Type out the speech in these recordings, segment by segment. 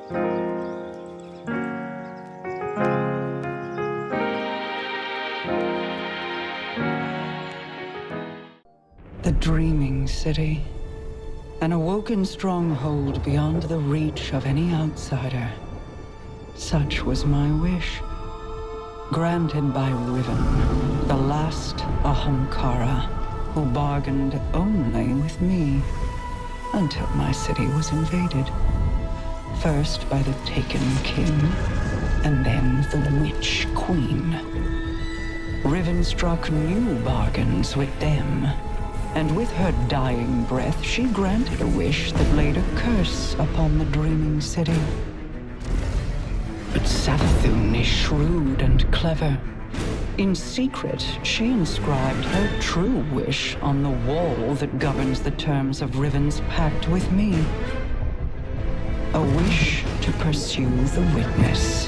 The dreaming city. An awoken stronghold beyond the reach of any outsider. Such was my wish. Granted by Riven, the last Ahamkara, who bargained only with me, until my city was invaded. First by the Taken King, and then the Witch Queen. Riven struck new bargains with them, and with her dying breath she granted a wish that laid a curse upon the dreaming city. But Savathun is shrewd and clever. In secret, she inscribed her true wish on the wall that governs the terms of Riven's pact with me. A wish to pursue the witness.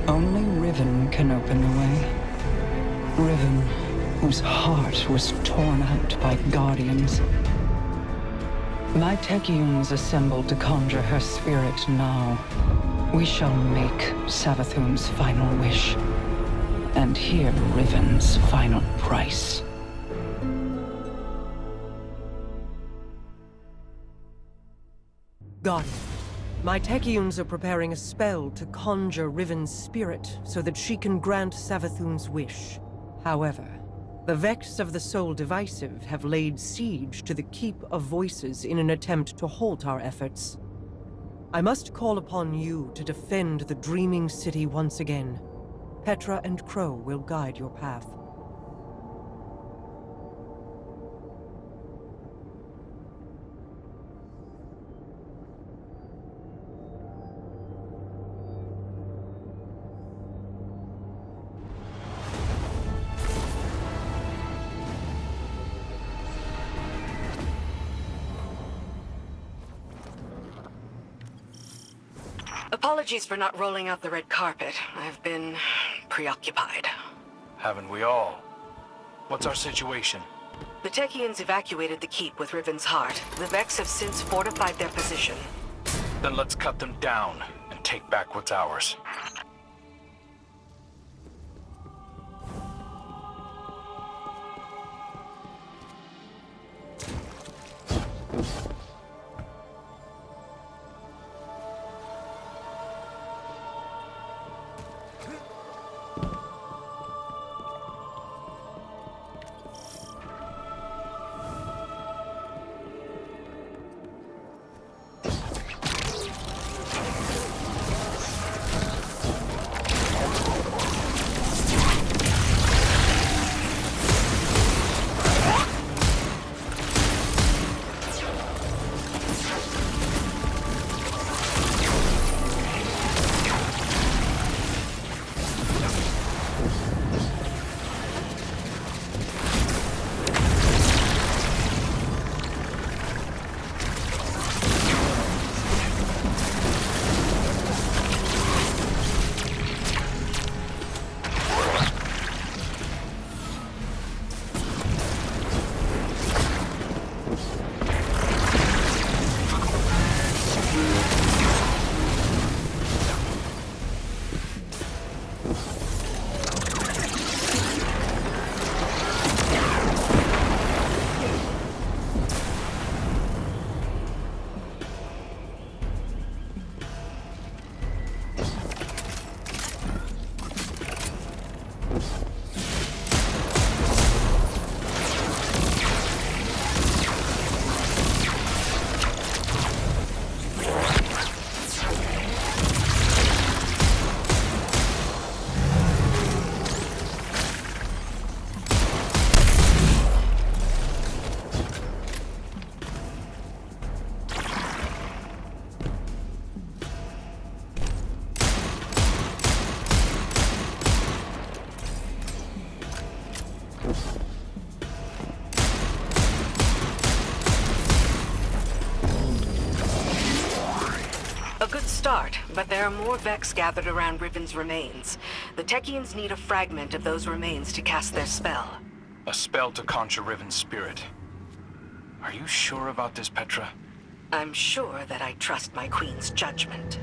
Only Riven can open the way. Riven, whose heart was torn out by guardians. My Techians assembled to conjure her spirit now. We shall make Savathun's final wish, and hear Riven's final price. Got it. My Techians are preparing a spell to conjure Riven's spirit so that she can grant Savathun's wish. However, the Vex of the Soul Divisive have laid siege to the Keep of Voices in an attempt to halt our efforts. I must call upon you to defend the Dreaming City once again. Petra and Crow will guide your path. Apologies for not rolling out the red carpet. I've been preoccupied. Haven't we all? What's our situation? The Techians evacuated the keep with Riven's heart. The Vex have since fortified their position. Then let's cut them down and take back what's ours. A good start, but there are more Vex gathered around Riven's remains. The Techians need a fragment of those remains to cast their spell. A spell to conjure Riven's spirit. Are you sure about this, Petra? I'm sure that I trust my queen's judgment.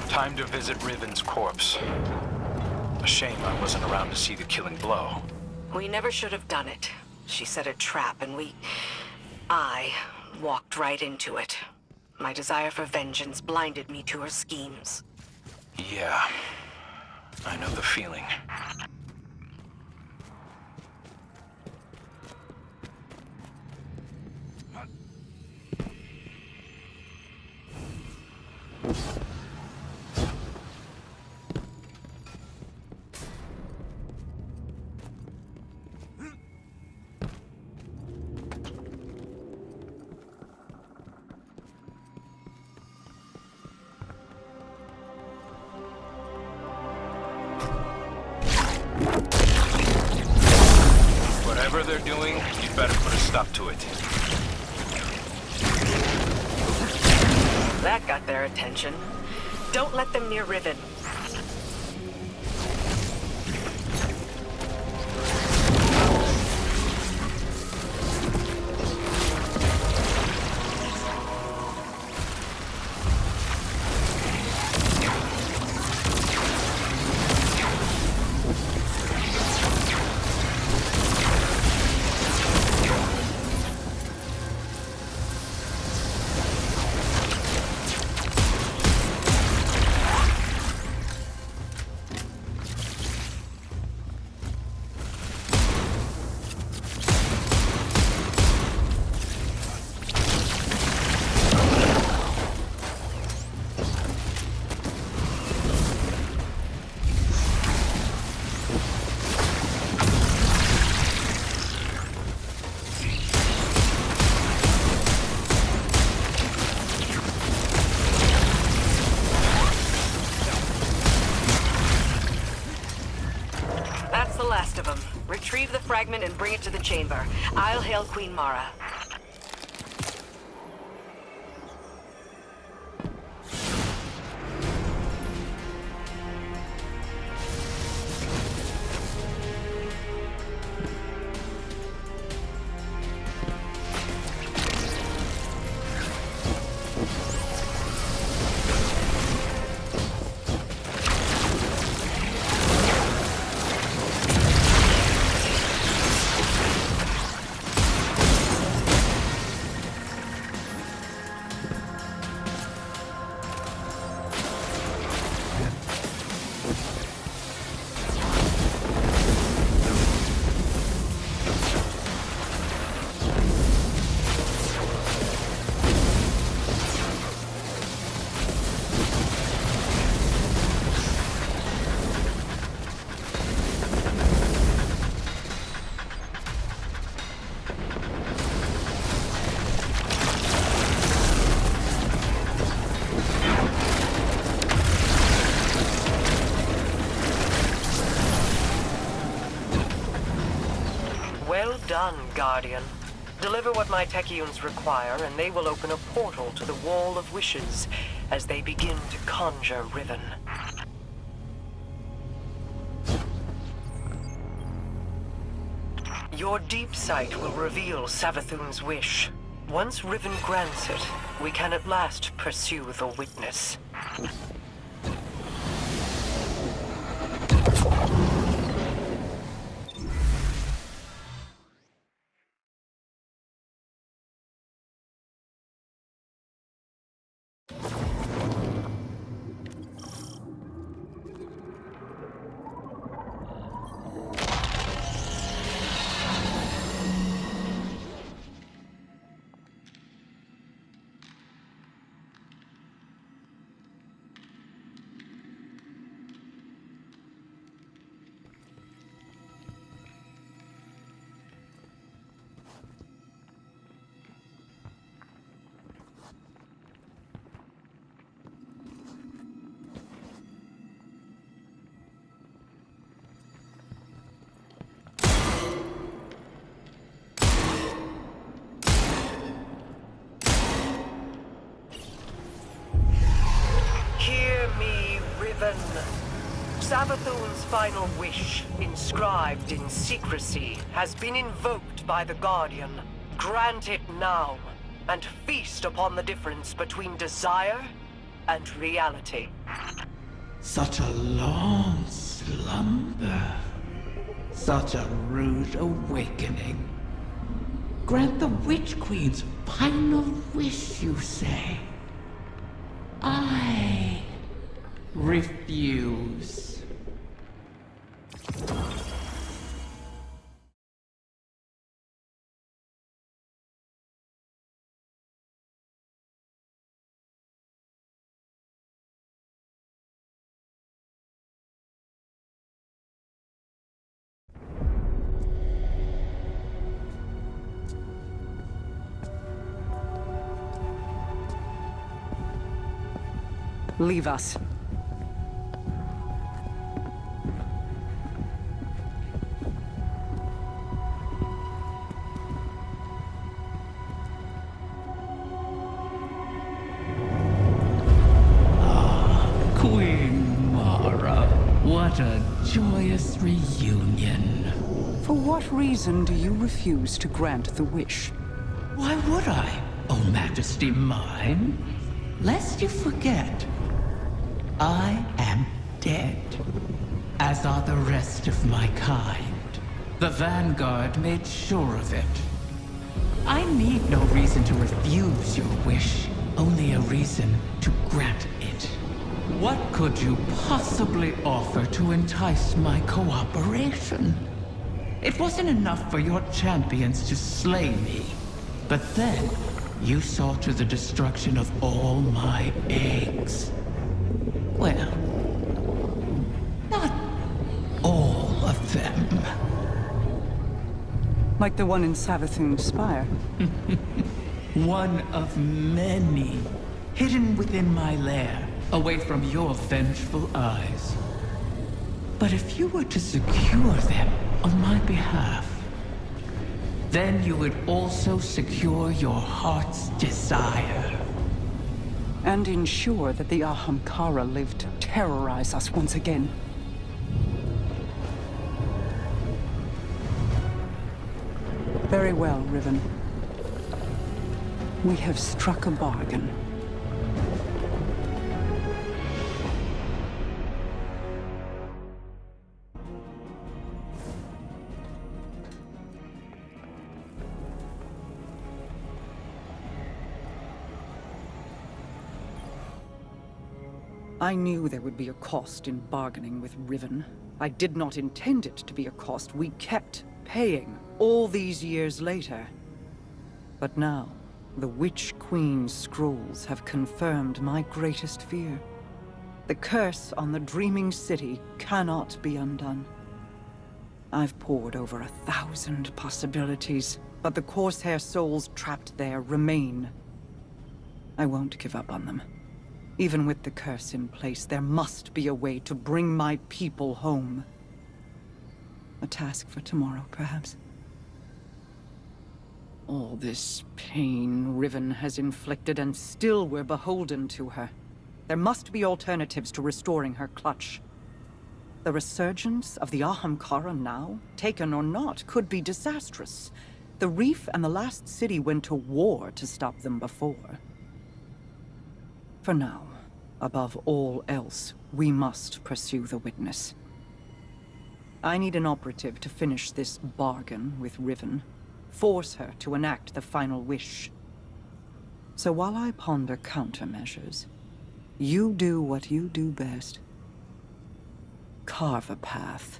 Time to visit Riven's corpse. A shame I wasn't around to see the killing blow. We never should have done it. She set a trap and I walked right into it. My desire for vengeance blinded me to her schemes. Yeah, I know the feeling. Whatever they're doing, you'd better put a stop to it. That got their attention. Don't let them near Riven. That's the last of them. Retrieve the fragment and bring it to the chamber. I'll hail Queen Mara. done, Guardian. Deliver what my Techeuns require, and they will open a portal to the Wall of Wishes as they begin to conjure Riven. Your deep sight will reveal Savathun's wish. Once Riven grants it, we can at last pursue the witness. Hear me, Riven. Savathun's final wish, inscribed in secrecy, has been invoked by the Guardian. Grant it now, and feast upon the difference between desire and reality. Such a long slumber. Such a rude awakening. Grant the Witch Queen's final wish, you say? I refuse. Leave us. Queen Mara, what a joyous reunion. For what reason do you refuse to grant the wish? Why would I, O Majesty mine? Lest you forget, I am dead, as are the rest of my kind. The Vanguard made sure of it. I need no reason to refuse your wish, only a reason to grant it. What could you possibly offer to entice my cooperation? It wasn't enough for your champions to slay me, but then you saw to the destruction of all my eggs. Well, not all of them. Like the one in Savathun's spire? One of many, hidden within my lair, away from your vengeful eyes. But if you were to secure them on my behalf, then you would also secure your heart's desire. And ensure that the Ahamkara live to terrorize us once again. Very well, Riven. We have struck a bargain. I knew there would be a cost in bargaining with Riven. I did not intend it to be a cost we kept paying all these years later. But now, the Witch Queen's scrolls have confirmed my greatest fear. The curse on the Dreaming City cannot be undone. I've pored over 1,000 possibilities, but the Corsair souls trapped there remain. I won't give up on them. Even with the curse in place, there must be a way to bring my people home. A task for tomorrow, perhaps. All this pain Riven has inflicted, and still we're beholden to her. There must be alternatives to restoring her clutch. The resurgence of the Ahamkara now, taken or not, could be disastrous. The Reef and the last city went to war to stop them before. For now, above all else, we must pursue the witness. I need an operative to finish this bargain with Riven. Force her to enact the final wish. So while I ponder countermeasures, you do what you do best. Carve a path.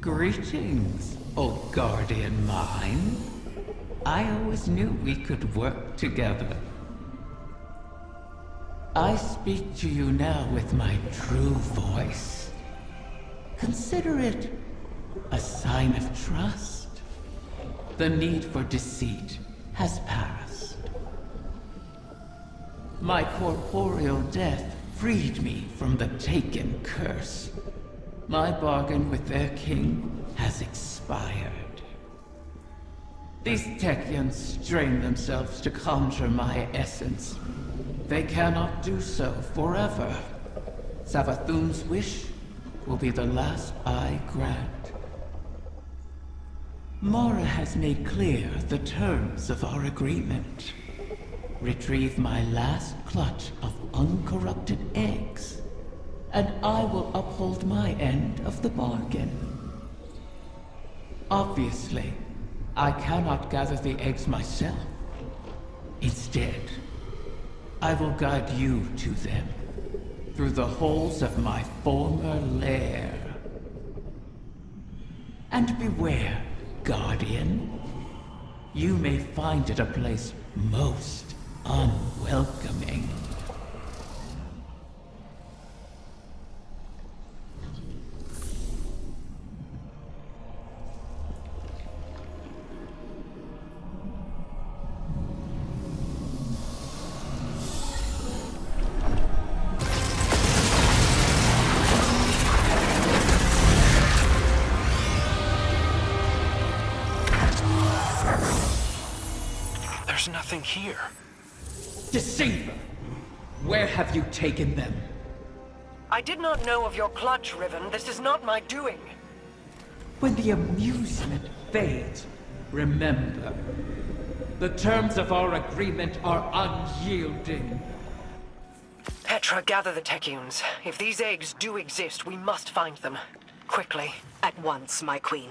Greetings, O guardian mine. I always knew we could work together. I speak to you now with my true voice. Consider it a sign of trust. The need for deceit has passed. My corporeal death freed me from the Taken curse. My bargain with their king has expired. These Technians strain themselves to conjure my essence. They cannot do so forever. Savathun's wish will be the last I grant. Mara has made clear the terms of our agreement. Retrieve my last clutch of uncorrupted eggs, and I will uphold my end of the bargain. Obviously, I cannot gather the eggs myself. Instead, I will guide you to them through the holes of my former lair. And beware, Guardian. You may find it a place most unwelcoming. There's nothing here. Deceiver! Where have you taken them? I did not know of your clutch, Riven. This is not my doing. When the amusement fades, remember, the terms of our agreement are unyielding. Petra, gather the Technians. If these eggs do exist, we must find them. Quickly. At once, my queen.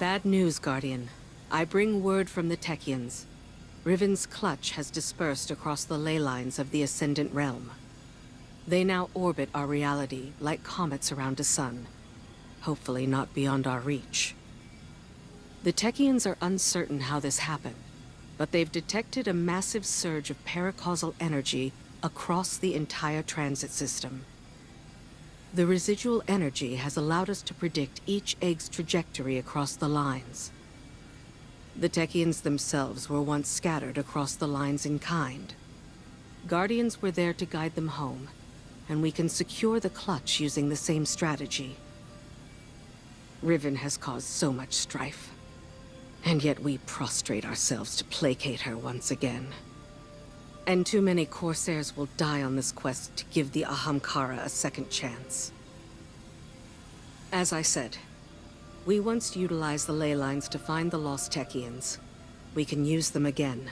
Bad news, Guardian. I bring word from the Technians. Riven's clutch has dispersed across the ley lines of the Ascendant Realm. They now orbit our reality like comets around a sun, hopefully not beyond our reach. The Technians are uncertain how this happened, but they've detected a massive surge of paracausal energy across the entire transit system. The residual energy has allowed us to predict each egg's trajectory across the lines. The Technians themselves were once scattered across the lines in kind. Guardians were there to guide them home, and we can secure the clutch using the same strategy. Riven has caused so much strife, and yet we prostrate ourselves to placate her once again. And too many Corsairs will die on this quest to give the Ahamkara a second chance. As I said, we once utilized the ley lines to find the lost Technians. We can use them again.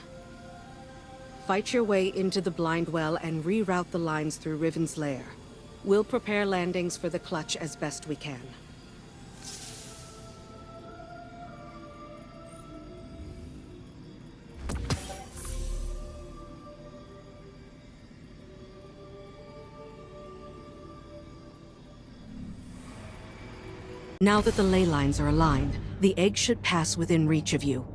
Fight your way into the blind well and reroute the lines through Riven's lair. We'll prepare landings for the clutch as best we can. Now that the ley lines are aligned, the egg should pass within reach of you.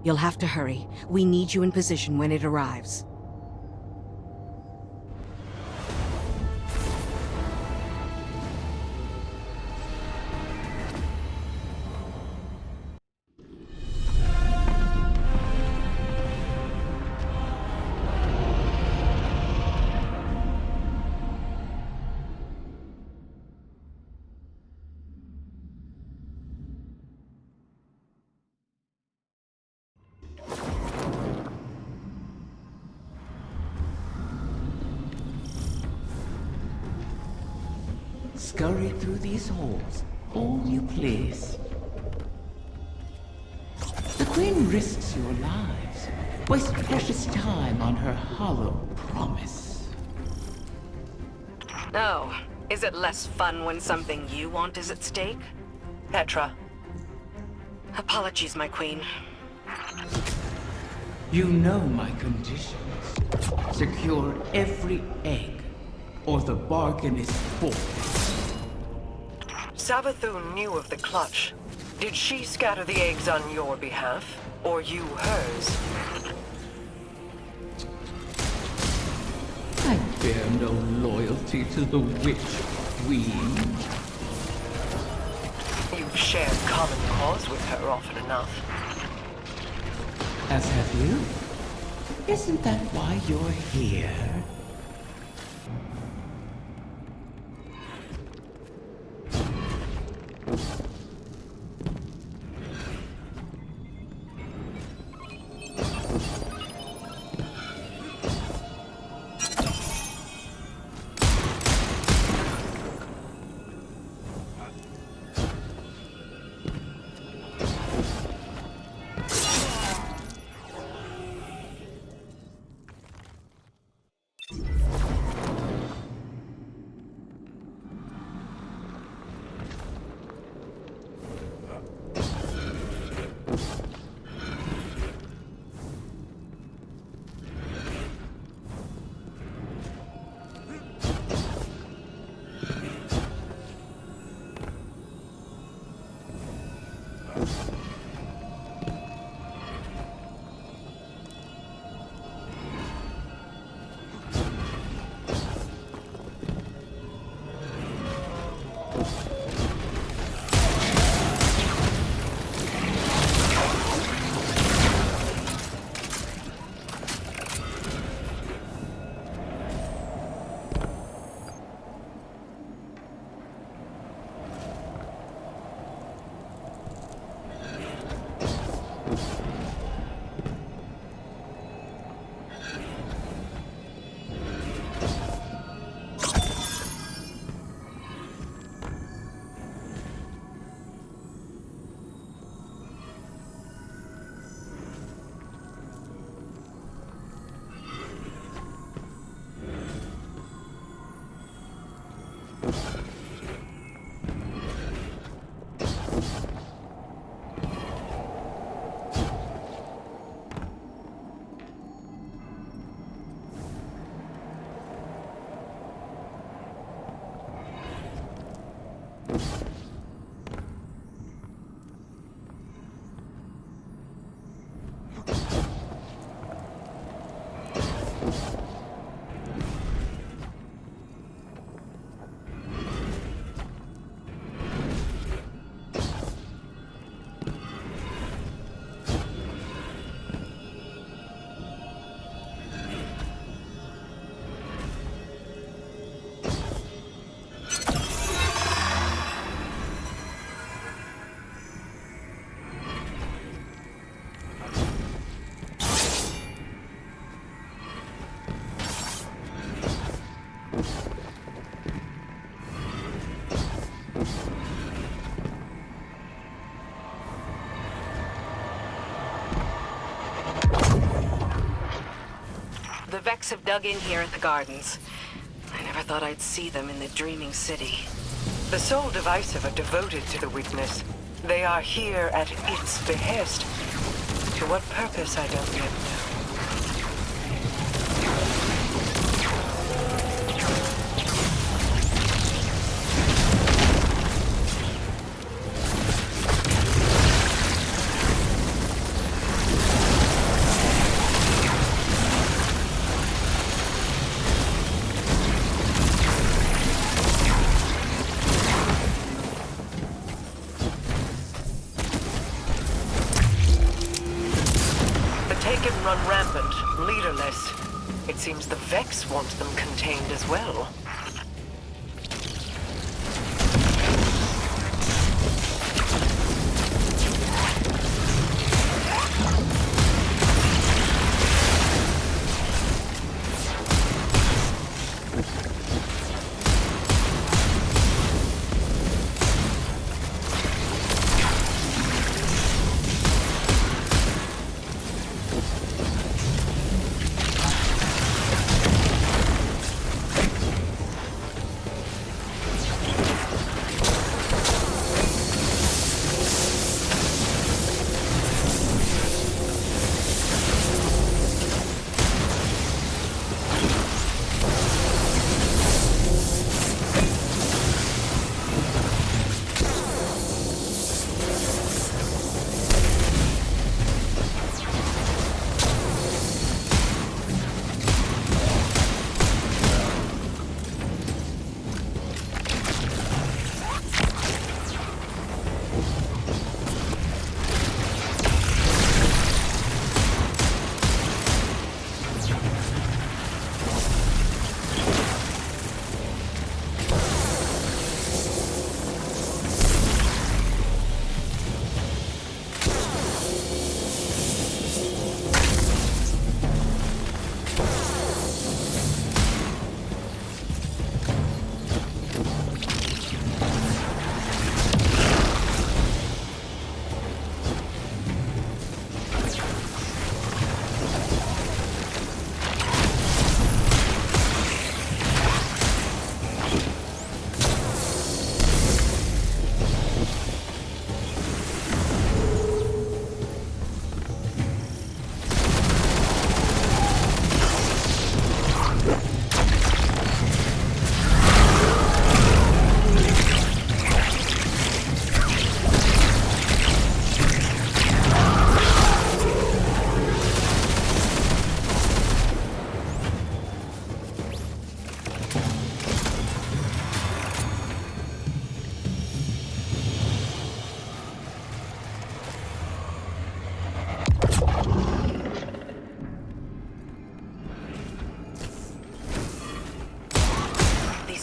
You'll have to hurry. We need you in position when it arrives. Scurry through these halls, all you please. The Queen risks your lives, wastes precious time on her hollow promise. Oh, is it less fun when something you want is at stake? Petra. Apologies, my queen. You know my conditions. Secure every egg, or the bargain is forfeit. Savathun knew of the clutch. Did she scatter the eggs on your behalf, or you hers? I bear no loyalty to the Witch Queen. You've shared common cause with her often enough. As have you. Isn't that why you're here? Vex have dug in here at the Gardens. I never thought I'd see them in the Dreaming City. The Soul Divisive are devoted to the Witness. They are here at its behest. To what purpose, I don't yet know. Run rampant, leaderless. It seems the Vex want them contained as well.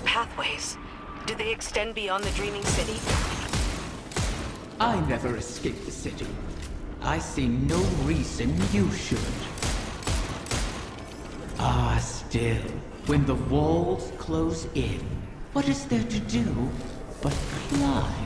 Pathways. Do they extend beyond the Dreaming City? I never escaped the city. I see no reason you should. Still, when the walls close in, what is there to do but climb?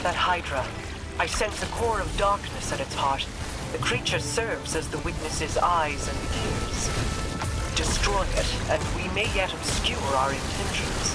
That Hydra. I sense a core of darkness at its heart. The creature serves as the witness's eyes and ears. Destroy it, and we may yet obscure our intentions.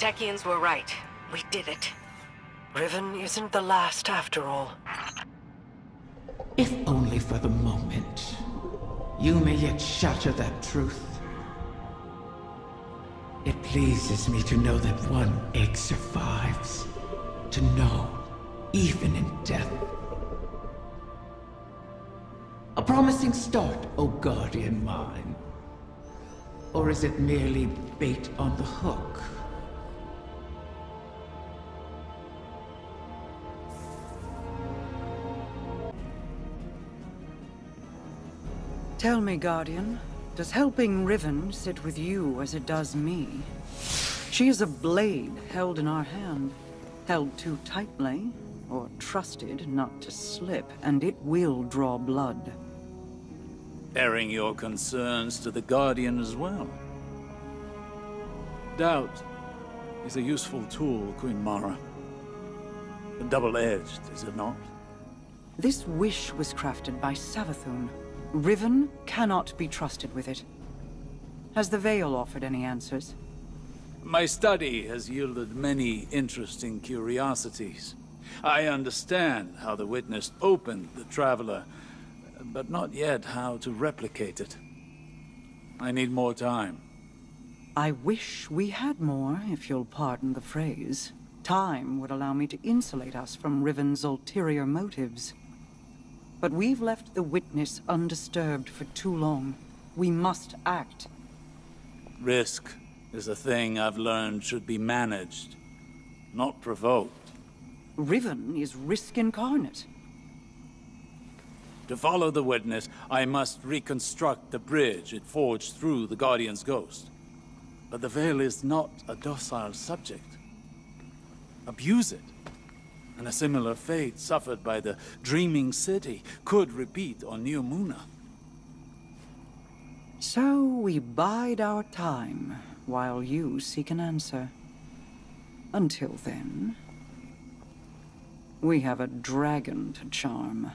Techians were right. We did it. Riven isn't the last after all. If only for the moment. You may yet shatter that truth. It pleases me to know that one egg survives. To know, even in death, A promising start, O guardian mine. Or is it merely bait on the hook? Tell me, Guardian, does helping Riven sit with you as it does me? She is a blade held in our hand, held too tightly, or trusted not to slip, and it will draw blood. Airing your concerns to the Guardian as well. Doubt is a useful tool, Queen Mara. Double-edged, is it not? This wish was crafted by Savathun. Riven cannot be trusted with it. Has the Veil offered any answers? My study has yielded many interesting curiosities. I understand how the Witness opened the Traveler, but not yet how to replicate it. I need more time. I wish we had more, if you'll pardon the phrase. Time would allow me to insulate us from Riven's ulterior motives. But we've left the Witness undisturbed for too long. We must act. Risk is a thing I've learned should be managed, not provoked. Riven is risk incarnate. To follow the Witness, I must reconstruct the bridge it forged through the Guardian's ghost. But the Veil is not a docile subject. Abuse it, and a similar fate suffered by the Dreaming City could repeat on New Muna. So we bide our time, while you seek an answer. Until then, we have a dragon to charm.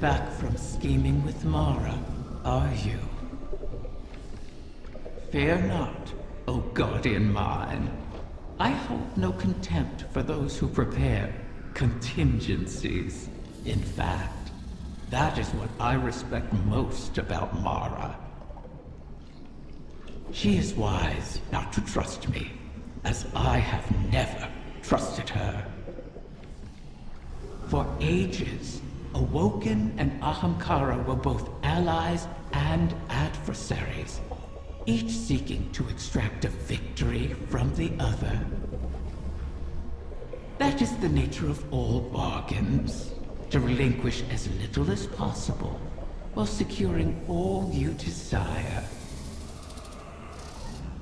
Back from scheming with Mara, are you? Fear not, O guardian mine. I hold no contempt for those who prepare contingencies. In fact, that is what I respect most about Mara. She is wise not to trust me, as I have never trusted her. For ages, Awoken and Ahamkara were both allies and adversaries, each seeking to extract a victory from the other. That is the nature of all bargains, to relinquish as little as possible, while securing all you desire.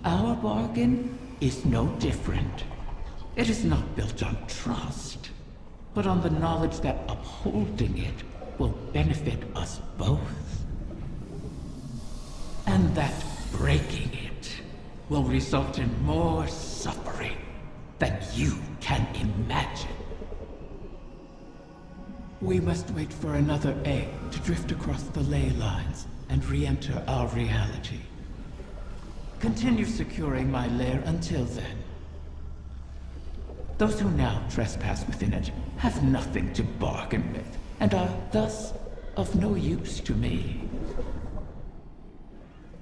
Our bargain is no different. It is not built on trust, but on the knowledge that upholding it will benefit us both. And that breaking it will result in more suffering than you can imagine. We must wait for another egg to drift across the ley lines and re-enter our reality. Continue securing my lair until then. Those who now trespass within it have nothing to bargain with, and are thus of no use to me.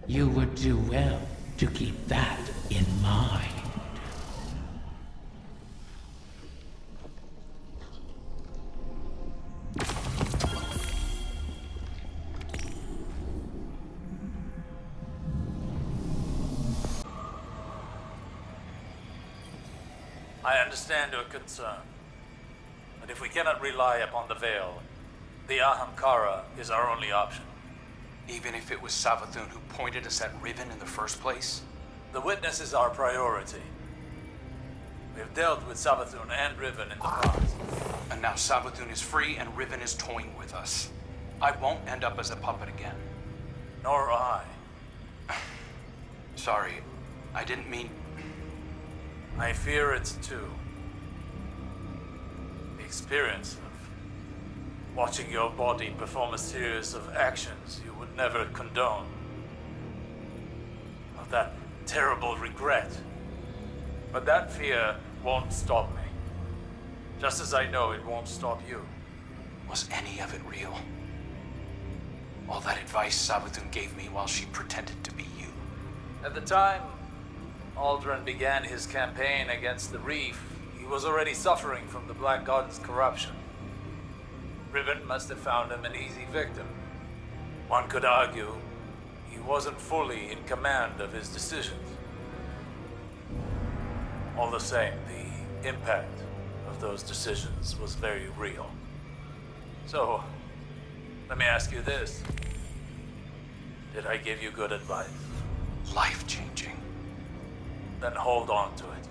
You would do well to keep that in mind. I understand your concern, but if we cannot rely upon the Veil, the Ahamkara is our only option. Even if it was Savathun who pointed us at Riven in the first place? The Witness is our priority. We have dealt with Savathun and Riven in the past. And now Savathun is free and Riven is toying with us. I won't end up as a puppet again. Nor I. Sorry, I didn't mean... I fear it too. The experience of watching your body perform a series of actions you would never condone of that terrible regret. But that fear won't stop me. Just as I know it won't stop you. Was any of it real? All that advice Savathun gave me while she pretended to be you. At the time Aldrin began his campaign against the Reef, he was already suffering from the Black God's corruption. Riven must have found him an easy victim. One could argue he wasn't fully in command of his decisions. All the same, the impact of those decisions was very real. So, let me ask you this. Did I give you good advice? Life-changing. Then hold on to it.